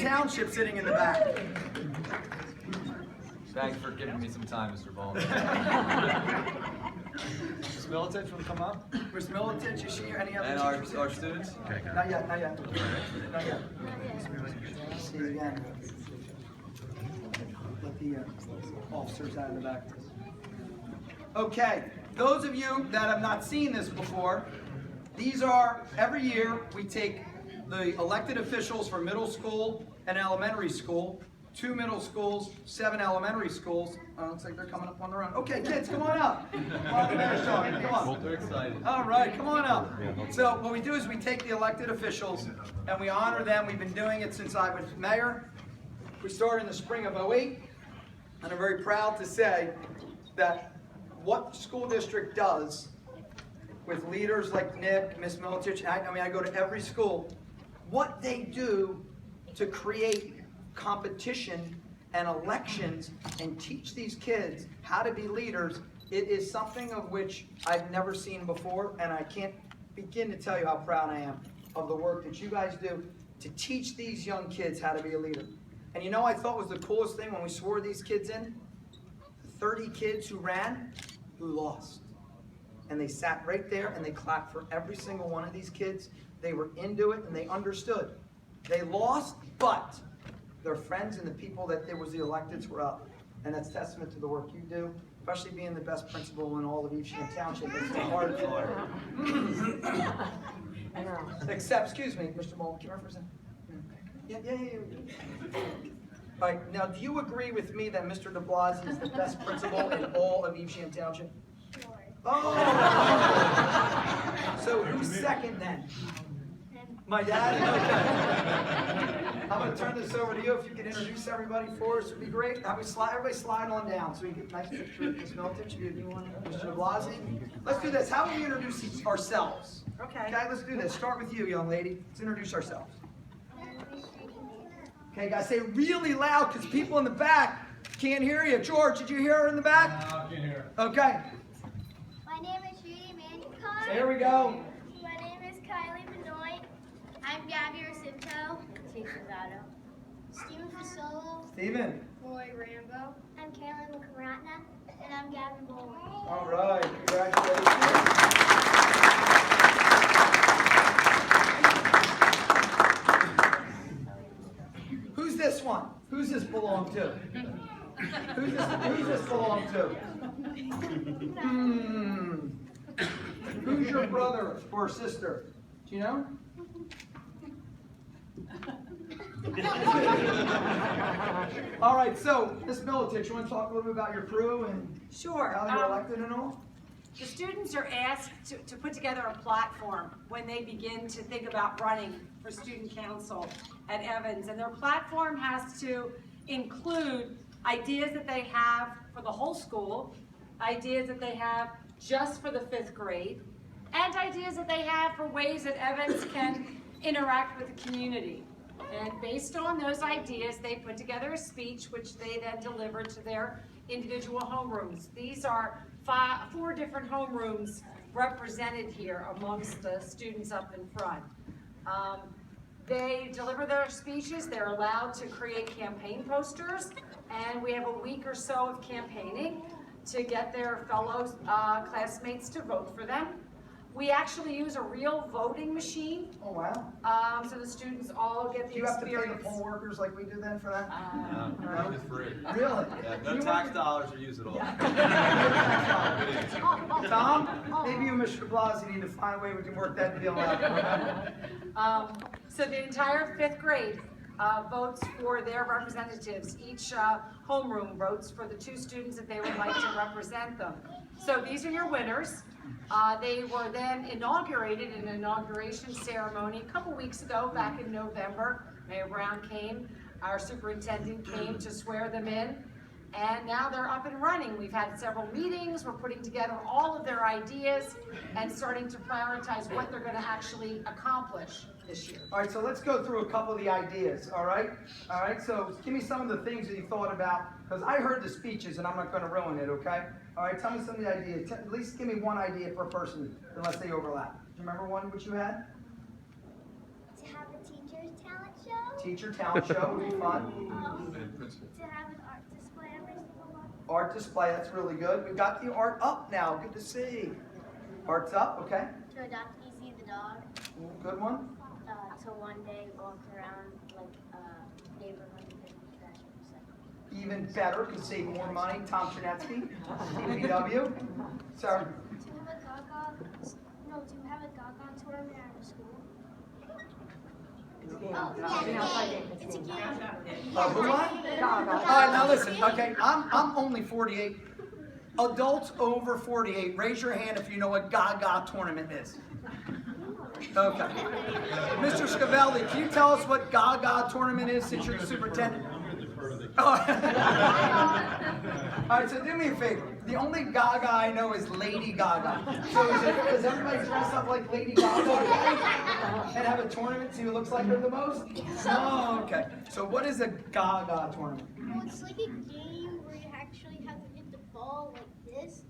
Township sitting in the back. Thanks for giving me some time, Mr. Ball. Ms. Militich, want to come up? Ms. Militich, is she here? Any other And teachers? our students? Not yet, not yet. Not yet. See you again. Let the officers out of the back. Okay, those of you that have not seen this before, these are, every year, we take the elected officials for middle school and elementary school, 2 middle schools, 7 elementary schools. Oh, looks like they're coming up on their own. Okay, kids, come on up. Come on. They're excited. All right, come on up. So what we do is we take the elected officials and we honor them. We've been doing it since I was mayor. We started in the spring of '08, and I'm very proud to say that what the school district does with leaders like Nick, Miss Militich, I go to every school, what they do to create competition and elections and teach these kids how to be leaders, it is something of which I've never seen before, and I can't begin to tell you how proud I am of the work that you guys do to teach these young kids how to be a leader. And you know, I thought was the coolest thing when we swore these kids in, 30 kids who ran, who lost. And they sat right there and they clapped for every single one of these kids. They were into it and they understood. They lost, but their friends and the people that there was the electeds were up. And that's testament to the work you do, especially being the best principal in all of Evesham Township. It's the hard Except, excuse me, Mr. Mullen, can you represent? Yeah. All right, now do you agree with me that Mr. de Blasi is the best principal in all of Evesham Township? Sure. Oh! So who's second then? My dad? Okay. I'm going to turn this over to you. If you could introduce everybody for us, it would be great. Everybody slide on down so we get a nice picture of Ms. Militich. You want Mr. de Blasi? Let's do this. How about we introduce ourselves? Okay, let's do this. Start with you, young lady. Let's introduce ourselves. Okay, guys, say really loud because people in the back can't hear you. George, did you hear her in the back? No, I can't hear. Okay. My name is Judy Manicon. There we go. My name is Kylie Benoit. I'm Gabby Recinto. Stephen Fasolo. Stephen. Roy Rambo. I'm Kaylin McCaratna. And I'm Gabby Bowling. All right, congratulations. Who's this one? Who's this belong to? Who's this belong to? Who's your brother or sister? Do you know? All right, so Ms. Militich, you want to talk a little bit about your crew and Sure. how you're elected and all? The students are asked to put together a platform when they begin to think about running for student council at Evans. And their platform has to include ideas that they have for the whole school, ideas that they have just for the 5th grade, and ideas that they have for ways that Evans can interact with the community. And based on those ideas, they put together a speech which they then deliver to their individual homerooms. These are 4 different homerooms represented here amongst the students up in front. They deliver their speeches. They're allowed to create campaign posters, and we have a week or so of campaigning to get their fellow classmates to vote for them. We actually use a real voting machine. Oh, wow. So the students all get the Do you have to pay the experience. poll workers like we do then for that? No, it's free. Really? Yeah, no tax dollars are used at all. Tom, maybe you and Mr. Blasi need to find a way we can work that deal out. So the entire 5th grade votes for their representatives. Each homeroom votes for the 2 students that they would like to represent them. So these are your winners. They were then inaugurated in an inauguration ceremony a couple weeks ago, back in November. Mayor Brown came, our superintendent came to swear them in, and now they're up and running. We've had several meetings, we're putting together all of their ideas and starting to prioritize what they're going to actually accomplish this year. All right, so let's go through a couple of the ideas, all right? All right, so give me some of the things that you thought about, because I heard the speeches and I'm not going to ruin it, okay? All right, tell me some of the ideas. At least give me one idea per person, unless they overlap. Do you remember one which you had? To have a teacher's talent show. Teacher talent show would be fun. To have an art display every single month. Art display, that's really good. We've got the art up now. Good to see. Art's up, okay. To adopt Easy the dog. Good one. To one day walk around like neighborhood and trash and recycle. Even better, can save more money. Tom Chernetsky, DPW. Sorry. To have a Gaga tournament at a school. It's a game. Who won? All right, now listen. Okay, I'm only 48. Adults over 48, raise your hand if you know what Gaga tournament is. Okay. Mr. Scavelli, can you tell us what Gaga tournament is since you're the superintendent? Oh. All right, so do me a favor. The only Gaga I know is Lady Gaga. So does everybody dress up like Lady Gaga and have a tournament see who looks like her the most? Oh, okay. So what is a Gaga tournament? Well, it's like a game where you actually have to hit the ball like this.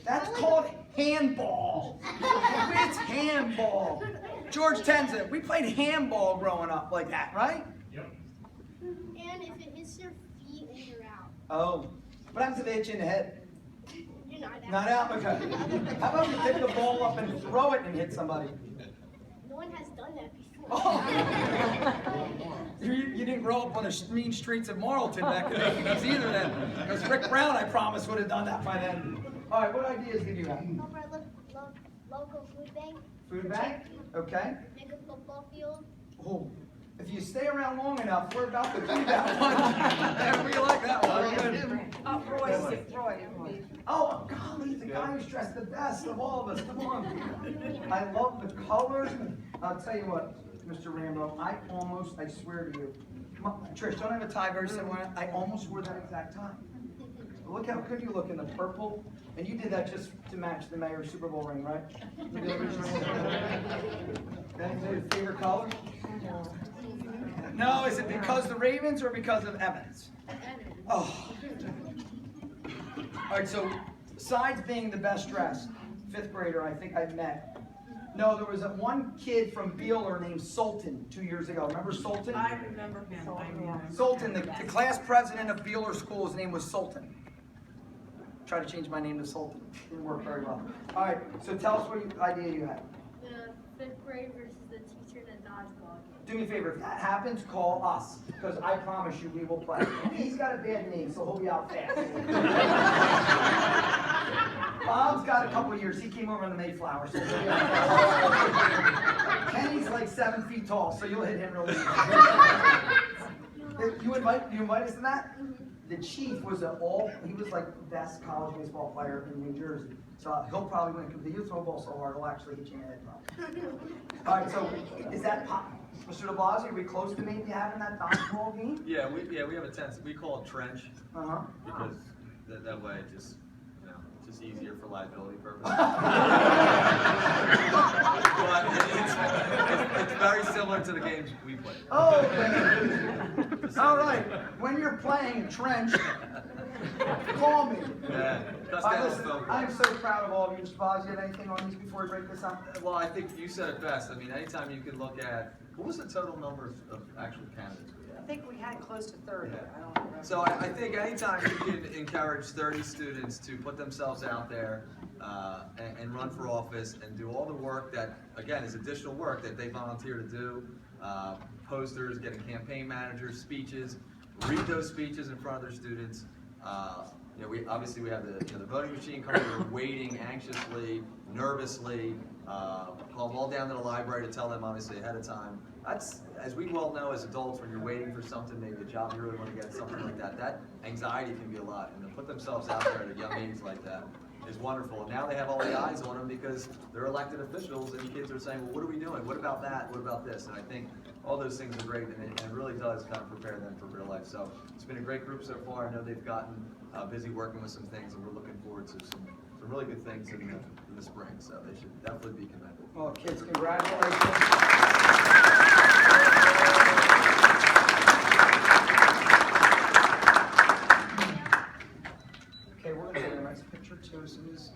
That's called handball. It's handball. George Tenza, we played handball growing up like that, right? And if it hits your feet and you're out. Oh. What happens if they hit you in the head? You're not out. Not out? Okay. How about we pick the ball up and throw it and hit somebody? No one has done that before. Oh. You didn't grow up on the mean streets of Marlton back in the 80s either then. Because Rick Brown, I promise, would have done that by then. All right, what ideas did you have? Over at local food bank. Food bank? Okay. Make a football field. Oh. If you stay around long enough, we're about to do that one. Yeah, we like that one. Good. Roy. Oh, golly, the guy who's dressed the best of all of us. Come on. I love the colors. I'll tell you what, Mr. Rambo, I swear to you. Trish, don't I have a tie very similar? I almost wore that exact tie. Look how good you look in the purple. And you did that just to match the mayor's Super Bowl ring, right? That's your favorite color? No, is it because the Ravens or because of Evans? Oh. All right, so besides being the best dressed, 5th grader I think I've met. No, there was one kid from Beeler named Sultan 2 years ago. Remember Sultan? I remember him. Sultan, the class president of Beeler School, his name was Sultan. Try to change my name to Sultan. Didn't work very well. All right, so tell us what idea you had. The 5th grade versus the teacher in a dodgeball game. Do me a favor, if that happens, call us, because I promise you we will play. He's got a bad knee, so he'll be out fast. Bob's got a couple years. He came over in the Mayflower, so he'll be out fast. Kenny's like 7 feet tall, so you'll hit him real easy. You invite us to that? The chief was he was like the best college baseball player in New Jersey. So he'll probably win, because you throw a ball so hard, he'll actually hit you in the head. All right, so is that Mr. de Blasio, are we close to maybe having that dodgeball game? Yeah, we have a tent. We call it trench because that way it just it's just easier for liability purposes. But it's very similar to the games we play. Oh, okay. All right. When you're playing trench, call me. Yeah. Listen, I'm so proud of all of you. Mr. Blasio, you have anything on these before we break this up? Well, I think you said it best. I mean, anytime you can look at, what was the total number of actual candidates we I had? think we had close to 30. Yeah. I don't remember. So I think anytime you can encourage 30 students to put themselves out there and run for office and do all the work that, again, is additional work that they volunteer to do, posters, getting campaign managers, speeches, read those speeches in front of their students. We obviously have the voting machine coming. We're waiting anxiously, nervously. Call them all down to the library to tell them obviously ahead of time. That's, as we well know as adults, when you're waiting for something, maybe a job you really want to get, something like that. That anxiety can be a lot, and to put themselves out there at a young age like that is wonderful. And now they have all the eyes on them because they're elected officials, and kids are saying, well, what are we doing? What about that? What about this? And I think all those things are great, and it really does kind of prepare them for real life. So it's been a great group so far. I know they've gotten busy working with some things, and we're looking forward to some really good things in the spring. So they should definitely be commended. Well, kids, congratulations. Okay, we're going to get a nice picture too as soon as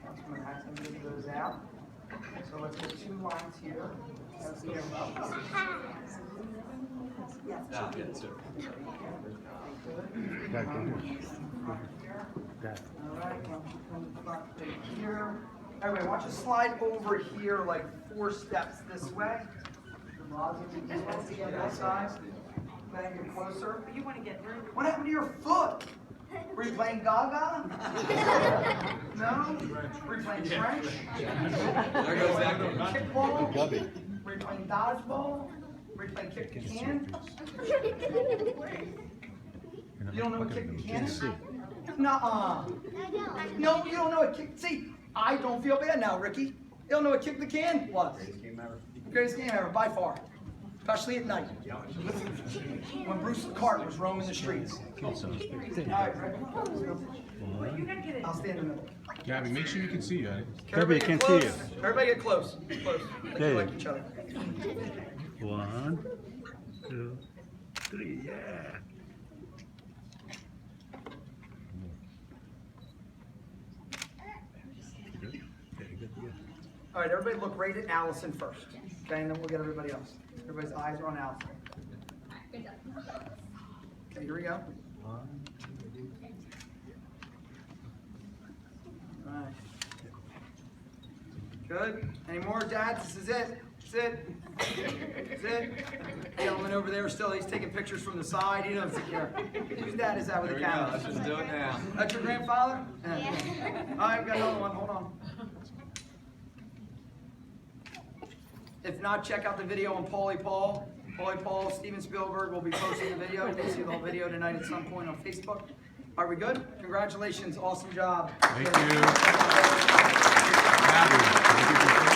Councilman Haxton gets those out. So let's get 2 lines here. That's the All right, why don't you come to the front right here. Everybody, why don't you slide over here like 4 steps this way. The rods will be close to the other side. Bang it closer. You want to get room? What happened to your foot? Were you playing Gaga? No? Were you playing French? There goes that. Kickball? Were you playing dodgeball? Were you playing kick the can? You don't know what kick the can is? Nuh-uh. No, you don't know what kick. See, I don't feel bad now, Ricky. You don't know what kick the can was. Greatest game ever, by far. Especially at night. When Bruce Cart was roaming the streets. All right, Rick. I'll stand in the middle. Gabby, make sure you can see you. Everybody can't get close. see you. Everybody get close. Close. Like Yeah, you yeah. like each other. 1, 2, 3, yeah. All right, everybody look right at Allison first. Okay, and then we'll get everybody else. Everybody's eyes are on Allison. Okay, here we go. All right. Good. Any more, dads? This is it. This is it. This is it. Gentleman over there still, he's taking pictures from the side. He doesn't care. Whose dad is that with There the we go, camera? let's just do it now. That's your grandfather? Yeah. All right, we got another one. Hold on. If not, check out the video on Paulie Paul. Paulie Paul, Steven Spielberg will be posting the video. You'll see the whole video tonight at some point on Facebook. Are we good? Congratulations. Awesome job. Thank you. Gabby.